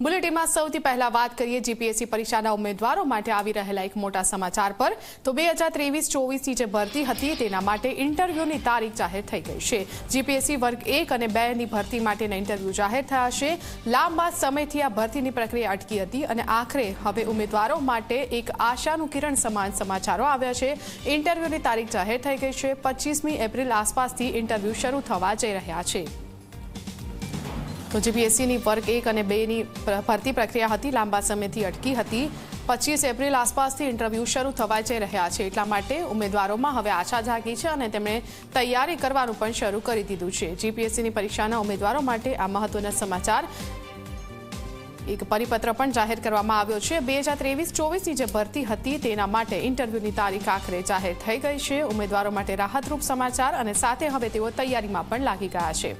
બુલેટિનમાં સૌથી પહેલા વાત કરીએ જીપીએસસી પરીક્ષાના ઉમેદવારો માટે આવી રહેલા એક મોટા સમાચાર પર તો 2023-24ની જે ભરતી હતી તેના માટે ઇન્ટરવ્યુની તારીખ જાહેર થઈ ગઈ છે। જીપીએસસી વર્ગ 1 અને 2ની ભરતી માટેના ઇન્ટરવ્યુ જાહેર થયા છે। લાંબા સમયથી આ ભરતીની પ્રક્રિયા અટકી હતી અને આખરે હવે ઉમેદવારો માટે એક આશાનું કિરણ સમાન સમાચારો આવ્યા છે। ઇન્ટરવ્યુની તારીખ જાહેર થઈ ગઈ છે। 25મી એપ્રિલ આસપાસથી ઇન્ટરવ્યુ શરૂ થવા જઈ રહ્યા છે। તો જીપીએસસીની વર્ગ 1 અને 2ની ભરતી પ્રક્રિયા હતી લાંબા સમયથી અટકી હતી। 25 એપ્રિલ આસપાસથી ઇન્ટરવ્યુ શરૂ થવા જઈ રહ્યા છે। એટલા માટે ઉમેદવારોમાં હવે આશા જાગી છે અને તેમણે તૈયારી કરવાનું પણ શરૂ કરી દીધું છે। જીપીએસસીની પરીક્ષાના ઉમેદવારો માટે આ મહત્વના સમાચાર। એક પરિપત્ર પણ જાહેર કરવામાં આવ્યો છે। 2023-24ની જે ભરતી હતી તેના માટે ઇન્ટરવ્યુની તારીખ આખરે જાહેર થઈ ગઈ છે। ઉમેદવારો માટે રાહતરૂપ સમાચાર અને સાથે હવે તેઓ તૈયારીમાં પણ લાગી ગયા છે।